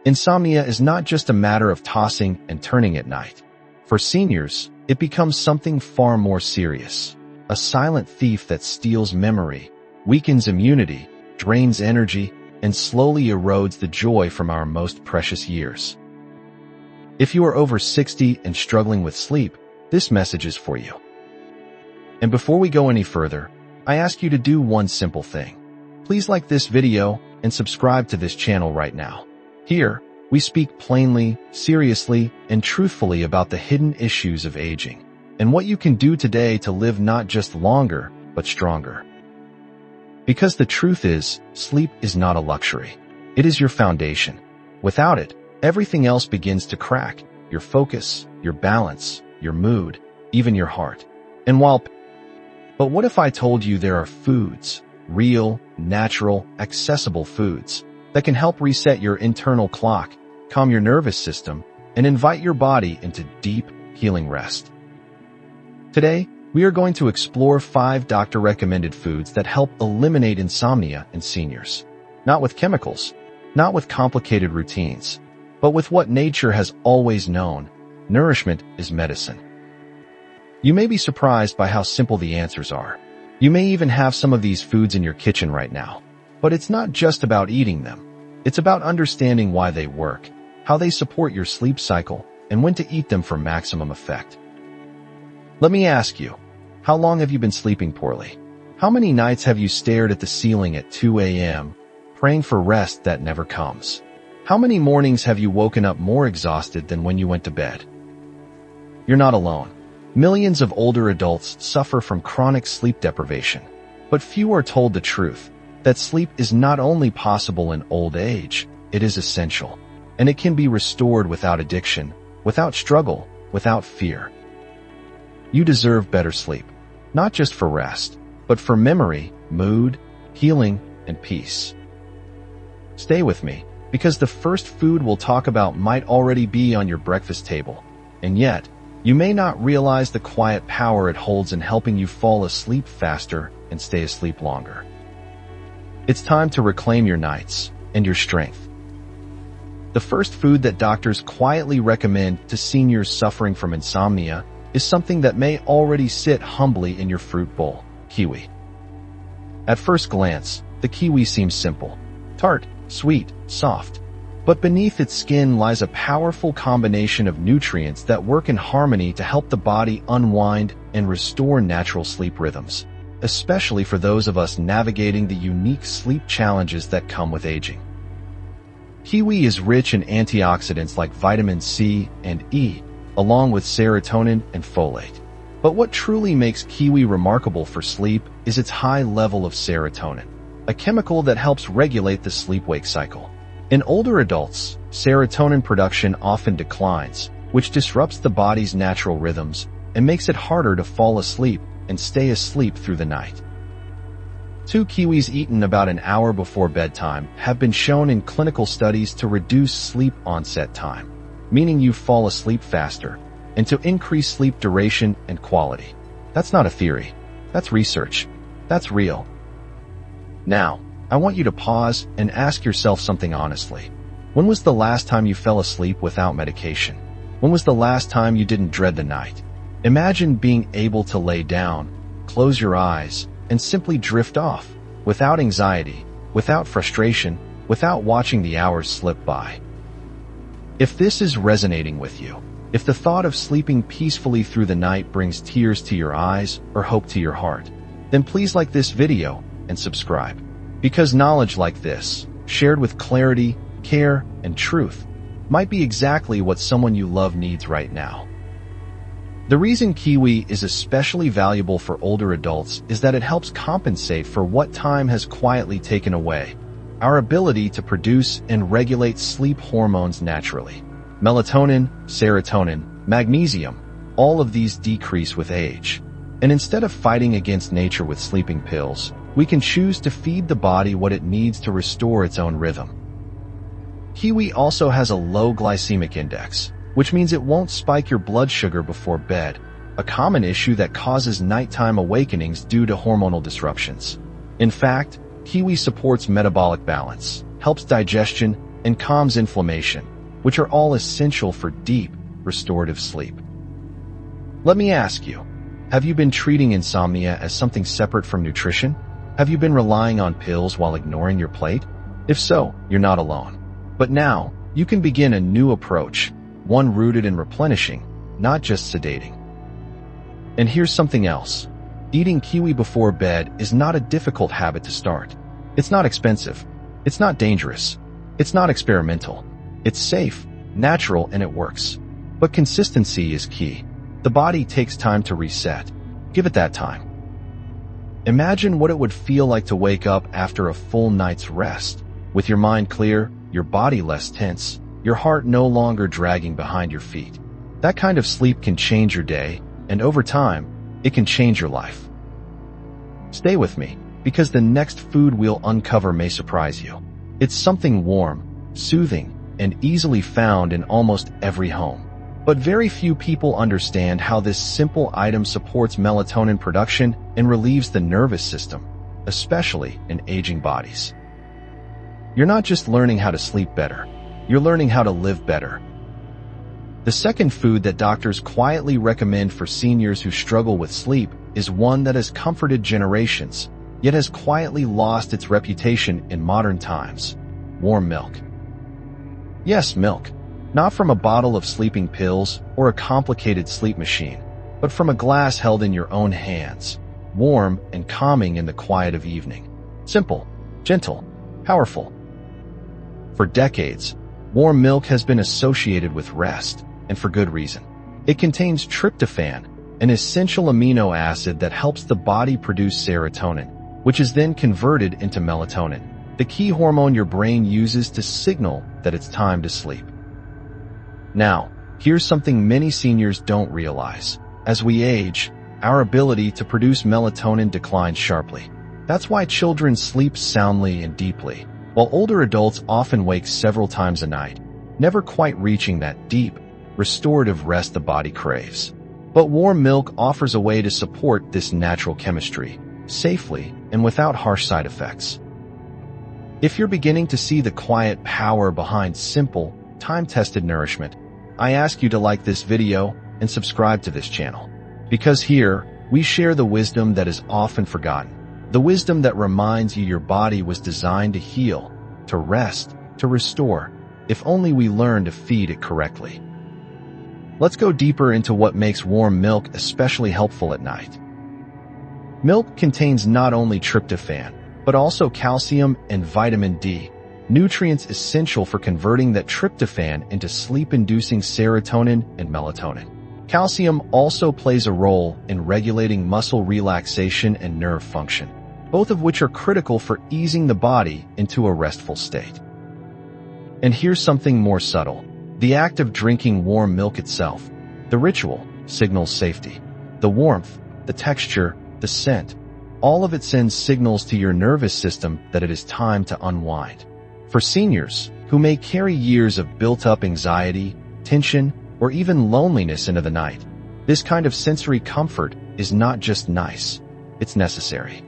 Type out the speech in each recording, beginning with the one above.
Insomnia is not just a matter of tossing and turning at night. For seniors, it becomes something far more serious. A silent thief that steals memory, weakens immunity, drains energy, and slowly erodes the joy from our most precious years. If you are over 60 and struggling with sleep, this message is for you. And before we go any further, I ask you to do one simple thing. Please like this video and subscribe to this channel right now. Here, we speak plainly, seriously, and truthfully about the hidden issues of aging, and what you can do today to live not just longer, but stronger. Because the truth is, sleep is not a luxury. It is your foundation. Without it, everything else begins to crack: your focus, your balance, your mood, even your heart. But what if I told you there are foods, real, natural, accessible foods, that can help reset your internal clock, calm your nervous system, and invite your body into deep, healing rest? Today, we are going to explore 5 doctor-recommended foods that help eliminate insomnia in seniors. Not with chemicals, not with complicated routines, but with what nature has always known: nourishment is medicine. You may be surprised by how simple the answers are. You may even have some of these foods in your kitchen right now. But it's not just about eating them. It's about understanding why they work, how they support your sleep cycle, and when to eat them for maximum effect. Let me ask you, how long have you been sleeping poorly? How many nights have you stared at the ceiling at 2 a.m., praying for rest that never comes? How many mornings have you woken up more exhausted than when you went to bed? You're not alone. Millions of older adults suffer from chronic sleep deprivation, but few are told the truth, that sleep is not only possible in old age, it is essential, and it can be restored without addiction, without struggle, without fear. You deserve better sleep, not just for rest, but for memory, mood, healing, and peace. Stay with me, because the first food we'll talk about might already be on your breakfast table, and yet, you may not realize the quiet power it holds in helping you fall asleep faster and stay asleep longer. It's time to reclaim your nights and your strength. The first food that doctors quietly recommend to seniors suffering from insomnia is something that may already sit humbly in your fruit bowl: kiwi. At first glance, the kiwi seems simple: tart, sweet, soft. But beneath its skin lies a powerful combination of nutrients that work in harmony to help the body unwind and restore natural sleep rhythms, especially for those of us navigating the unique sleep challenges that come with aging. Kiwi is rich in antioxidants like vitamin C and E, along with serotonin and folate. But what truly makes kiwi remarkable for sleep is its high level of serotonin, a chemical that helps regulate the sleep-wake cycle. In older adults, serotonin production often declines, which disrupts the body's natural rhythms and makes it harder to fall asleep and stay asleep through the night. 2 kiwis eaten about an hour before bedtime have been shown in clinical studies to reduce sleep onset time, meaning you fall asleep faster, and to increase sleep duration and quality. That's not a theory. That's research. That's real. Now, I want you to pause and ask yourself something honestly. When was the last time you fell asleep without medication? When was the last time you didn't dread the night? Imagine being able to lay down, close your eyes, and simply drift off, without anxiety, without frustration, without watching the hours slip by. If this is resonating with you, if the thought of sleeping peacefully through the night brings tears to your eyes or hope to your heart, then please like this video and subscribe. Because knowledge like this, shared with clarity, care, and truth, might be exactly what someone you love needs right now. The reason kiwi is especially valuable for older adults is that it helps compensate for what time has quietly taken away: our ability to produce and regulate sleep hormones naturally. Melatonin, serotonin, magnesium, all of these decrease with age. And instead of fighting against nature with sleeping pills, we can choose to feed the body what it needs to restore its own rhythm. Kiwi also has a low glycemic index, which means it won't spike your blood sugar before bed, a common issue that causes nighttime awakenings due to hormonal disruptions. In fact, kiwi supports metabolic balance, helps digestion, and calms inflammation, which are all essential for deep, restorative sleep. Let me ask you, have you been treating insomnia as something separate from nutrition? Have you been relying on pills while ignoring your plate? If so, you're not alone. But now, you can begin a new approach, one rooted in replenishing, not just sedating. And here's something else. Eating kiwi before bed is not a difficult habit to start. It's not expensive. It's not dangerous. It's not experimental. It's safe, natural, and it works. But consistency is key. The body takes time to reset. Give it that time. Imagine what it would feel like to wake up after a full night's rest, with your mind clear, your body less tense, your heart no longer dragging behind your feet. That kind of sleep can change your day, and over time, it can change your life. Stay with me, because the next food we'll uncover may surprise you. It's something warm, soothing, and easily found in almost every home. But very few people understand how this simple item supports melatonin production and relieves the nervous system, especially in aging bodies. You're not just learning how to sleep better, you're learning how to live better. The second food that doctors quietly recommend for seniors who struggle with sleep is one that has comforted generations, yet has quietly lost its reputation in modern times: warm milk. Yes, milk. Not from a bottle of sleeping pills or a complicated sleep machine, but from a glass held in your own hands, warm and calming in the quiet of evening. Simple, gentle, powerful. For decades, warm milk has been associated with rest, and for good reason. It contains tryptophan, an essential amino acid that helps the body produce serotonin, which is then converted into melatonin, the key hormone your brain uses to signal that it's time to sleep. Now, here's something many seniors don't realize. As we age, our ability to produce melatonin declines sharply. That's why children sleep soundly and deeply, while older adults often wake several times a night, never quite reaching that deep, restorative rest the body craves. But warm milk offers a way to support this natural chemistry, safely and without harsh side effects. If you're beginning to see the quiet power behind simple, time-tested nourishment, I ask you to like this video and subscribe to this channel. Because here, we share the wisdom that is often forgotten. The wisdom that reminds you your body was designed to heal, to rest, to restore, if only we learn to feed it correctly. Let's go deeper into what makes warm milk especially helpful at night. Milk contains not only tryptophan, but also calcium and vitamin D, nutrients essential for converting that tryptophan into sleep-inducing serotonin and melatonin. Calcium also plays a role in regulating muscle relaxation and nerve function, both of which are critical for easing the body into a restful state. And here's something more subtle. The act of drinking warm milk itself, the ritual, signals safety. The warmth, the texture, the scent, all of it sends signals to your nervous system that it is time to unwind. For seniors, who may carry years of built-up anxiety, tension, or even loneliness into the night, this kind of sensory comfort is not just nice, it's necessary.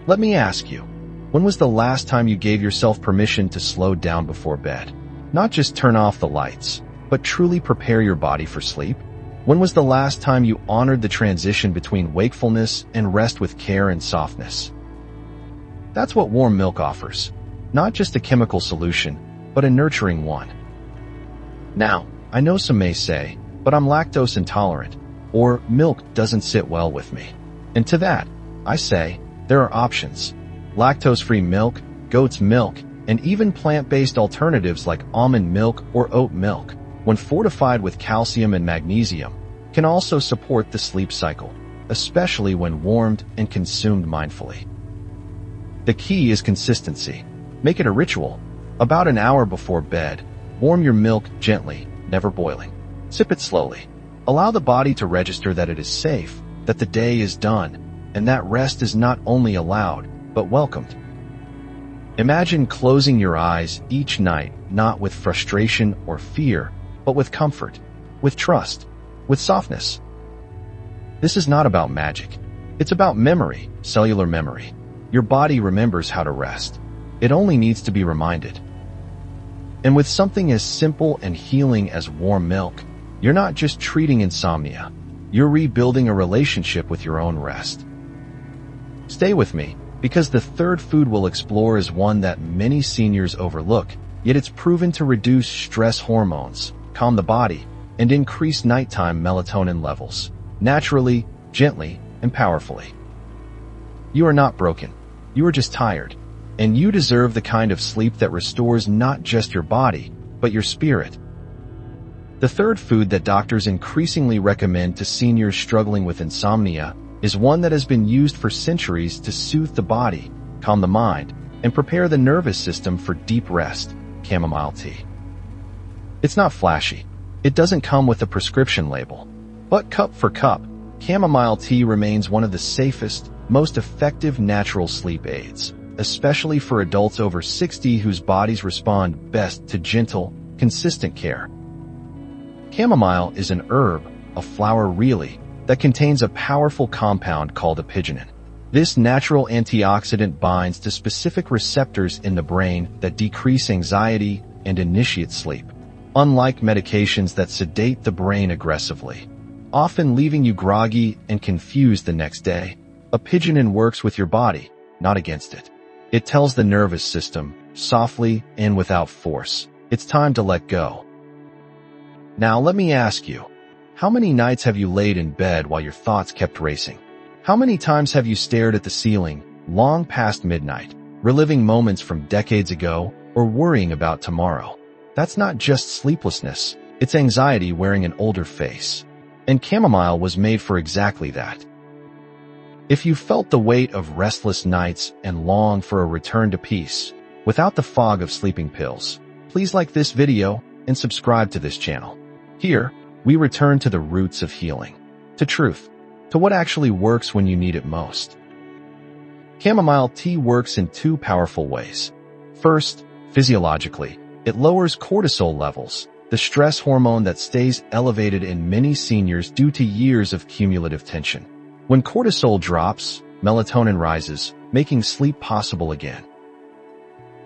Let me ask you, when was the last time you gave yourself permission to slow down before bed? Not just turn off the lights, but truly prepare your body for sleep? When was the last time you honored the transition between wakefulness and rest with care and softness? That's what warm milk offers. Not just a chemical solution, but a nurturing one. Now, I know some may say, but I'm lactose intolerant, or milk doesn't sit well with me. And to that, I say, there are options. Lactose-free milk, goat's milk, and even plant-based alternatives like almond milk or oat milk, when fortified with calcium and magnesium, can also support the sleep cycle, especially when warmed and consumed mindfully. The key is consistency. Make it a ritual. About an hour before bed, warm your milk gently, never boiling. Sip it slowly. Allow the body to register that it is safe, that the day is done, and that rest is not only allowed, but welcomed. Imagine closing your eyes each night, not with frustration or fear, but with comfort, with trust, with softness. This is not about magic. It's about memory, cellular memory. Your body remembers how to rest. It only needs to be reminded. And with something as simple and healing as warm milk, you're not just treating insomnia, you're rebuilding a relationship with your own rest. Stay with me, because the third food we'll explore is one that many seniors overlook, yet it's proven to reduce stress hormones, calm the body, and increase nighttime melatonin levels, naturally, gently, and powerfully. You are not broken. You are just tired. And you deserve the kind of sleep that restores not just your body, but your spirit. The third food that doctors increasingly recommend to seniors struggling with insomnia is one that has been used for centuries to soothe the body, calm the mind, and prepare the nervous system for deep rest: chamomile tea. It's not flashy. It doesn't come with a prescription label. But cup for cup, chamomile tea remains one of the safest, most effective natural sleep aids, especially for adults over 60 whose bodies respond best to gentle, consistent care. Chamomile is an herb, a flower really, that contains a powerful compound called apigenin. This natural antioxidant binds to specific receptors in the brain that decrease anxiety and initiate sleep, unlike medications that sedate the brain aggressively, often leaving you groggy and confused the next day. Apigenin works with your body, not against it. It tells the nervous system, softly and without force, it's time to let go. Now let me ask you, how many nights have you laid in bed while your thoughts kept racing? How many times have you stared at the ceiling, long past midnight, reliving moments from decades ago or worrying about tomorrow? That's not just sleeplessness, it's anxiety wearing an older face. And chamomile was made for exactly that. If you felt the weight of restless nights and long for a return to peace, without the fog of sleeping pills, please like this video and subscribe to this channel. Here, we return to the roots of healing, to truth, to what actually works when you need it most. Chamomile tea works in two powerful ways. First, physiologically, it lowers cortisol levels, the stress hormone that stays elevated in many seniors due to years of cumulative tension. When cortisol drops, melatonin rises, making sleep possible again.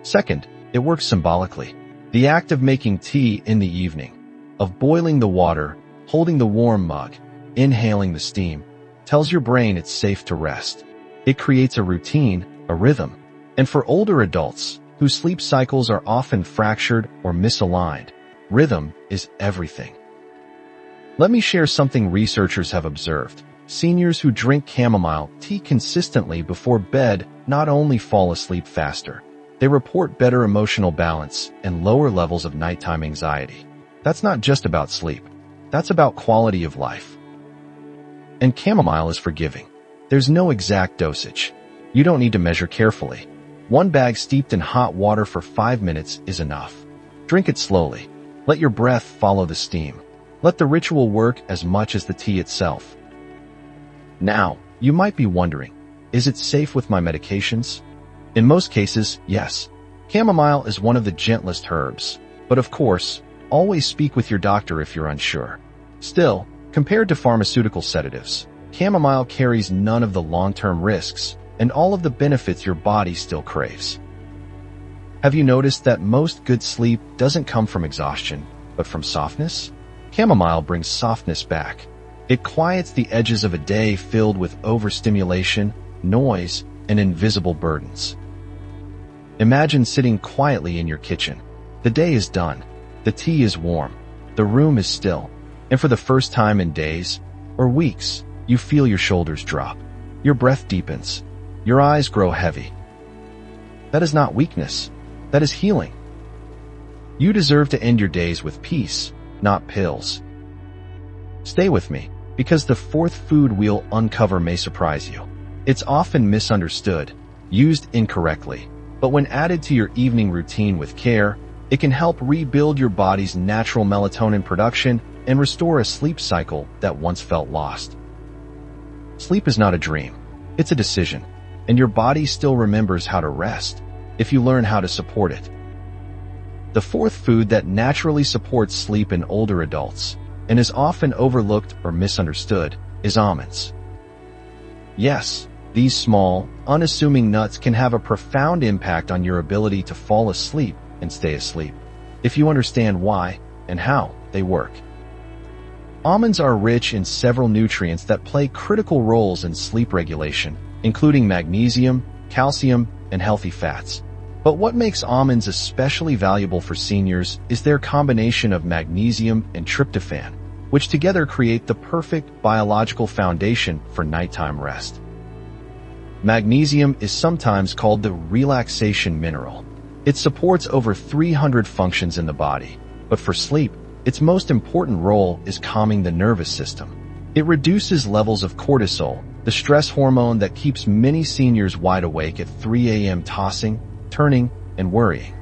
Second, it works symbolically. The act of making tea in the evening, of boiling the water, holding the warm mug, inhaling the steam, tells your brain it's safe to rest. It creates a routine, a rhythm. And for older adults, whose sleep cycles are often fractured or misaligned, rhythm is everything. Let me share something researchers have observed. Seniors who drink chamomile tea consistently before bed not only fall asleep faster, they report better emotional balance and lower levels of nighttime anxiety. That's not just about sleep. That's about quality of life. And chamomile is forgiving. There's no exact dosage. You don't need to measure carefully. One bag steeped in hot water for 5 minutes is enough. Drink it slowly. Let your breath follow the steam. Let the ritual work as much as the tea itself. Now, you might be wondering, is it safe with my medications? In most cases, yes. Chamomile is one of the gentlest herbs. But of course, always speak with your doctor if you're unsure. Still, compared to pharmaceutical sedatives, chamomile carries none of the long-term risks and all of the benefits your body still craves. Have you noticed that most good sleep doesn't come from exhaustion, but from softness? Chamomile brings softness back. It quiets the edges of a day filled with overstimulation, noise, and invisible burdens. Imagine sitting quietly in your kitchen. The day is done. The tea is warm. The room is still. And for the first time in days, or weeks, you feel your shoulders drop. Your breath deepens. Your eyes grow heavy. That is not weakness. That is healing. You deserve to end your days with peace, not pills. Stay with me, because the fourth food we'll uncover may surprise you. It's often misunderstood, used incorrectly, but when added to your evening routine with care, it can help rebuild your body's natural melatonin production and restore a sleep cycle that once felt lost. Sleep is not a dream. It's a decision, and your body still remembers how to rest if you learn how to support it. The fourth food that naturally supports sleep in older adults and is often overlooked or misunderstood is almonds. Yes, these small, unassuming nuts can have a profound impact on your ability to fall asleep and stay asleep. if you understand why and how they work. Almonds are rich in several nutrients that play critical roles in sleep regulation, including magnesium, calcium, and healthy fats. But what makes almonds especially valuable for seniors is their combination of magnesium and tryptophan, which together create the perfect biological foundation for nighttime rest. Magnesium is sometimes called the relaxation mineral. It supports over 300 functions in the body, but for sleep, its most important role is calming the nervous system. It reduces levels of cortisol, the stress hormone that keeps many seniors wide awake at 3 a.m. tossing, turning, and worrying.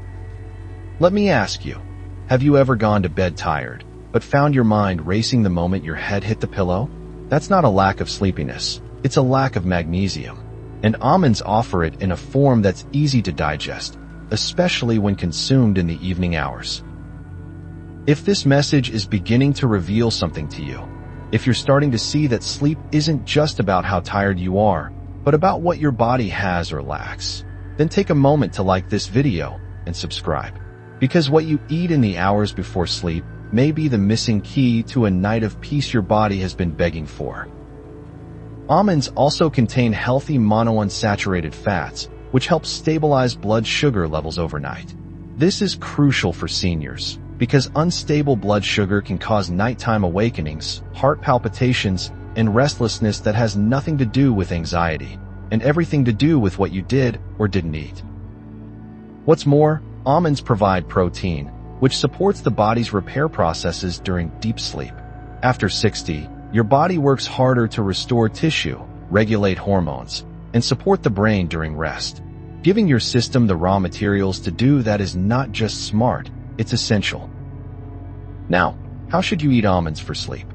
Let me ask you, have you ever gone to bed tired, but found your mind racing the moment your head hit the pillow? That's not a lack of sleepiness, it's a lack of magnesium. And almonds offer it in a form that's easy to digest, especially when consumed in the evening hours. If this message is beginning to reveal something to you, if you're starting to see that sleep isn't just about how tired you are, but about what your body has or lacks, then take a moment to like this video and subscribe. Because what you eat in the hours before sleep may be the missing key to a night of peace your body has been begging for. Almonds also contain healthy monounsaturated fats, which help stabilize blood sugar levels overnight. This is crucial for seniors, because unstable blood sugar can cause nighttime awakenings, heart palpitations, and restlessness that has nothing to do with anxiety, and everything to do with what you did or didn't eat. What's more, almonds provide protein, which supports the body's repair processes during deep sleep. After 60, your body works harder to restore tissue, regulate hormones, and support the brain during rest. Giving your system the raw materials to do that is not just smart, it's essential. Now, how should you eat almonds for sleep?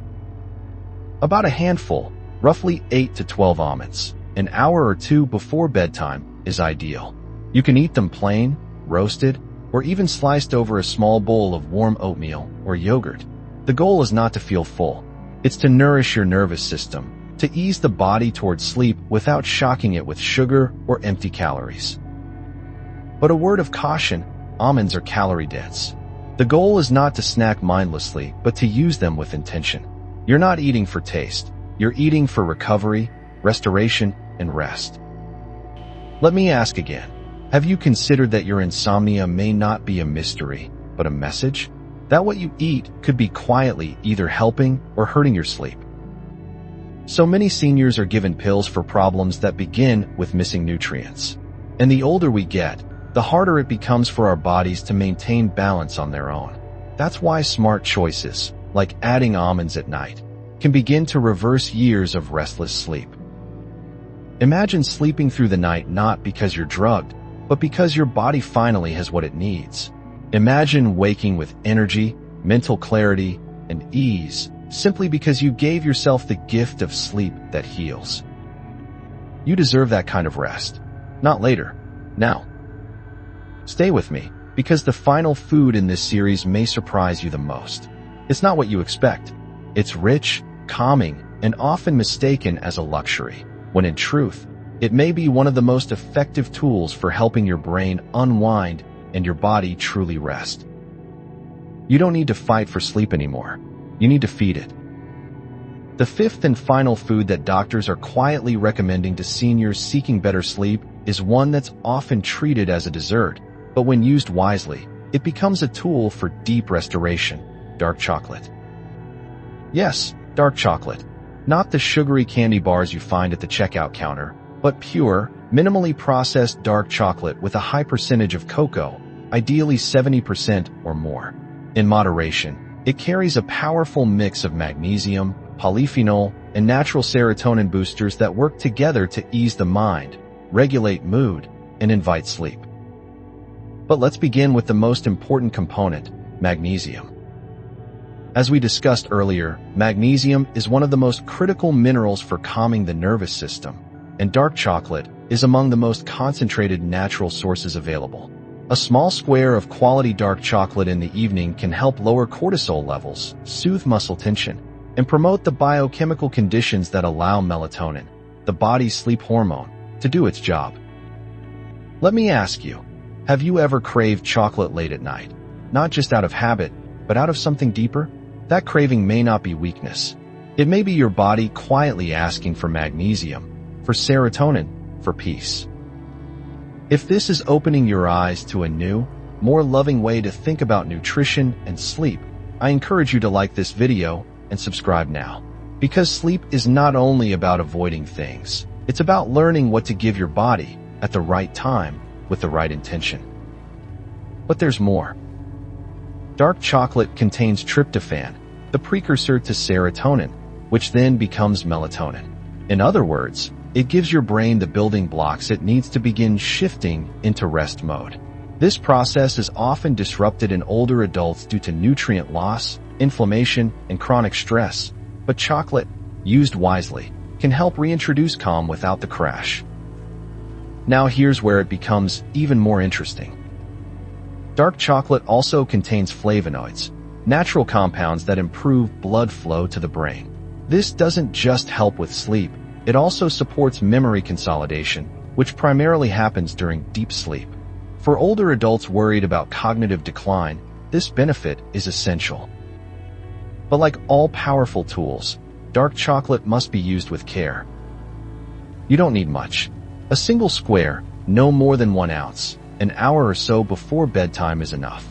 About a handful, roughly 8 to 12 almonds, an hour or two before bedtime is ideal. You can eat them plain, roasted, or even sliced over a small bowl of warm oatmeal or yogurt. The goal is not to feel full. It's to nourish your nervous system, to ease the body towards sleep without shocking it with sugar or empty calories. But a word of caution, almonds are calorie dense. The goal is not to snack mindlessly, but to use them with intention. You're not eating for taste. You're eating for recovery, restoration, and rest. Let me ask again. Have you considered that your insomnia may not be a mystery, but a message? That what you eat could be quietly either helping or hurting your sleep. So many seniors are given pills for problems that begin with missing nutrients. And the older we get, the harder it becomes for our bodies to maintain balance on their own. That's why smart choices, like adding almonds at night, can begin to reverse years of restless sleep. Imagine sleeping through the night not because you're drugged, but because your body finally has what it needs. Imagine waking with energy, mental clarity, and ease, simply because you gave yourself the gift of sleep that heals. You deserve that kind of rest. Not later. Now. Stay with me, because the final food in this series may surprise you the most. It's not what you expect. It's rich, calming, and often mistaken as a luxury, when in truth, it may be one of the most effective tools for helping your brain unwind and your body truly rest. You don't need to fight for sleep anymore. You need to feed it. The fifth and final food that doctors are quietly recommending to seniors seeking better sleep is one that's often treated as a dessert, but when used wisely, it becomes a tool for deep restoration: dark chocolate. Yes, dark chocolate. Not the sugary candy bars you find at the checkout counter, but pure, minimally processed dark chocolate with a high percentage of cocoa, ideally 70% or more. In moderation, it carries a powerful mix of magnesium, polyphenol, and natural serotonin boosters that work together to ease the mind, regulate mood, and invite sleep. But let's begin with the most important component, magnesium. As we discussed earlier, magnesium is one of the most critical minerals for calming the nervous system, and dark chocolate is among the most concentrated natural sources available. A small square of quality dark chocolate in the evening can help lower cortisol levels, soothe muscle tension, and promote the biochemical conditions that allow melatonin, the body's sleep hormone, to do its job. Let me ask you, have you ever craved chocolate late at night? not just out of habit, but out of something deeper? That craving may not be weakness. It may be your body quietly asking for magnesium, for serotonin, for peace. If this is opening your eyes to a new, more loving way to think about nutrition and sleep, I encourage you to like this video and subscribe now. Because sleep is not only about avoiding things, it's about learning what to give your body at the right time with the right intention. But there's more. Dark chocolate contains tryptophan, the precursor to serotonin, which then becomes melatonin. In other words, it gives your brain the building blocks it needs to begin shifting into rest mode. This process is often disrupted in older adults due to nutrient loss, inflammation, and chronic stress, but chocolate, used wisely, can help reintroduce calm without the crash. Now here's where it becomes even more interesting. Dark chocolate also contains flavonoids, natural compounds that improve blood flow to the brain. This doesn't just help with sleep, it also supports memory consolidation, which primarily happens during deep sleep. For older adults worried about cognitive decline, this benefit is essential. But like all powerful tools, dark chocolate must be used with care. You don't need much. A single square, no more than 1 ounce, an hour or so before bedtime is enough.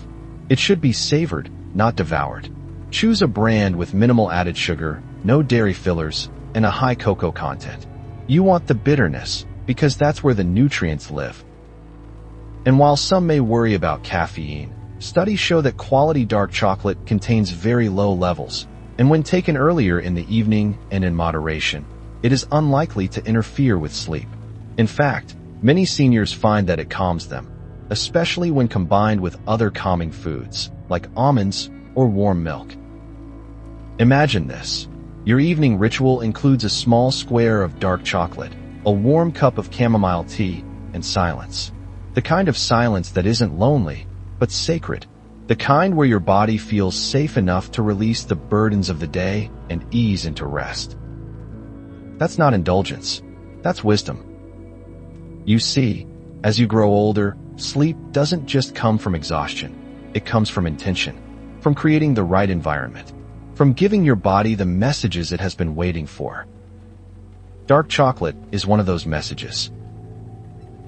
It should be savored, not devoured. Choose a brand with minimal added sugar, no dairy fillers, and a high cocoa content. You want the bitterness, because that's where the nutrients live. And while some may worry about caffeine, studies show that quality dark chocolate contains very low levels, and when taken earlier in the evening and in moderation, it is unlikely to interfere with sleep. In fact, many seniors find that it calms them, especially when combined with other calming foods, like almonds or warm milk. Imagine this. Your evening ritual includes a small square of dark chocolate, a warm cup of chamomile tea, and silence. The kind of silence that isn't lonely, but sacred. The kind where your body feels safe enough to release the burdens of the day and ease into rest. That's not indulgence. That's wisdom. You see, as you grow older, sleep doesn't just come from exhaustion. It comes from intention, from creating the right environment, from giving your body the messages it has been waiting for. Dark chocolate is one of those messages.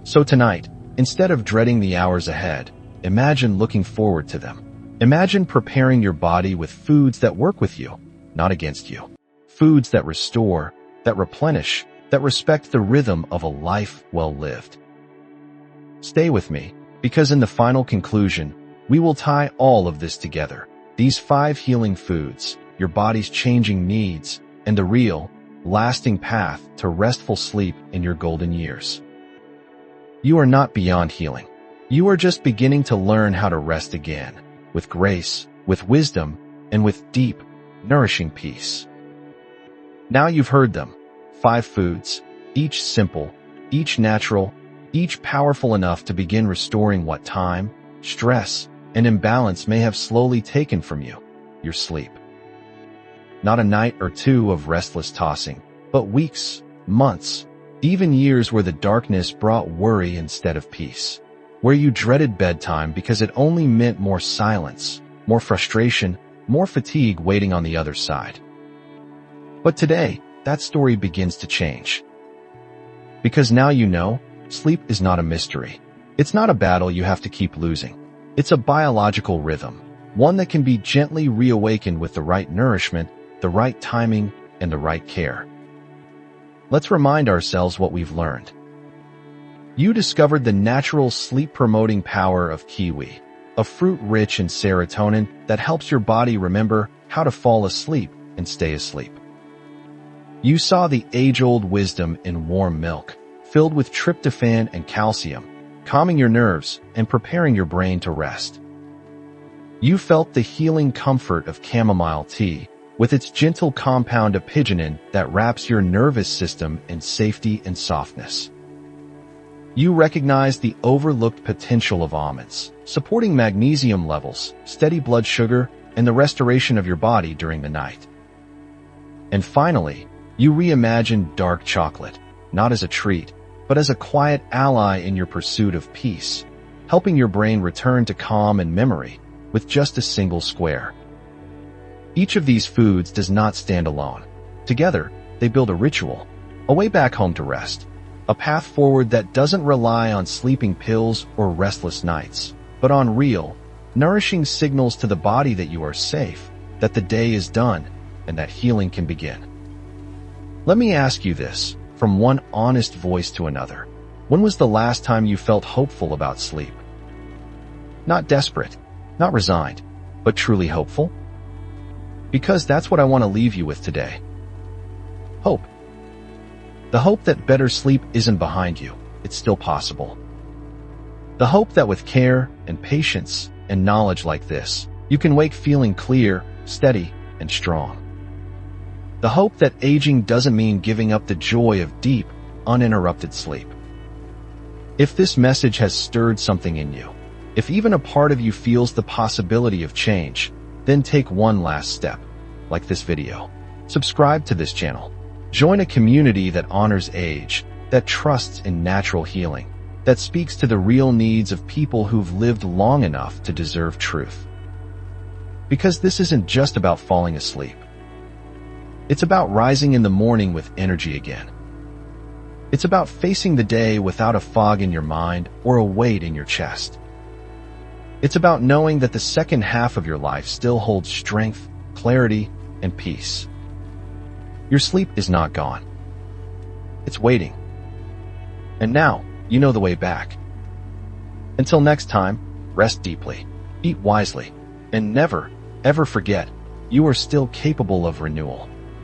So tonight, instead of dreading the hours ahead, imagine looking forward to them. Imagine preparing your body with foods that work with you, not against you. Foods that restore, that replenish, that respect the rhythm of a life well lived. Stay with me, because in the final conclusion, we will tie all of this together. These 5 healing foods, your body's changing needs, and the real, lasting path to restful sleep in your golden years. You are not beyond healing. You are just beginning to learn how to rest again, with grace, with wisdom, and with deep, nourishing peace. Now you've heard them. 5 foods, each simple, each natural, each powerful enough to begin restoring what time, stress, and imbalance may have slowly taken from you, your sleep. Not a night or two of restless tossing, but weeks, months, even years where the darkness brought worry instead of peace. Where you dreaded bedtime because it only meant more silence, more frustration, more fatigue waiting on the other side. But today, that story begins to change. Because now you know, sleep is not a mystery. It's not a battle you have to keep losing. It's a biological rhythm, one that can be gently reawakened with the right nourishment, the right timing, and the right care. Let's remind ourselves what we've learned. You discovered the natural sleep-promoting power of kiwi, a fruit rich in serotonin that helps your body remember how to fall asleep and stay asleep. You saw the age-old wisdom in warm milk, filled with tryptophan and calcium, calming your nerves and preparing your brain to rest. You felt the healing comfort of chamomile tea, with its gentle compound apigenin that wraps your nervous system in safety and softness. You recognized the overlooked potential of almonds, supporting magnesium levels, steady blood sugar, and the restoration of your body during the night. And finally, you reimagined dark chocolate, not as a treat, but as a quiet ally in your pursuit of peace, helping your brain return to calm and memory, with just a single square. Each of these foods does not stand alone. Together, they build a ritual, a way back home to rest, a path forward that doesn't rely on sleeping pills or restless nights, but on real, nourishing signals to the body that you are safe, that the day is done, and that healing can begin. Let me ask you this, from one honest voice to another. When was the last time you felt hopeful about sleep? Not desperate, not resigned, but truly hopeful? Because that's what I want to leave you with today. Hope. The hope that better sleep isn't behind you, it's still possible. The hope that with care and patience and knowledge like this, you can wake feeling clear, steady, and strong. The hope that aging doesn't mean giving up the joy of deep, uninterrupted sleep. If this message has stirred something in you, if even a part of you feels the possibility of change, then take one last step, like this video. Subscribe to this channel. Join a community that honors age, that trusts in natural healing, that speaks to the real needs of people who've lived long enough to deserve truth. Because this isn't just about falling asleep. It's about rising in the morning with energy again. It's about facing the day without a fog in your mind or a weight in your chest. It's about knowing that the second half of your life still holds strength, clarity, and peace. Your sleep is not gone. It's waiting. And now, you know the way back. Until next time, rest deeply, eat wisely, and never, ever forget, you are still capable of renewal.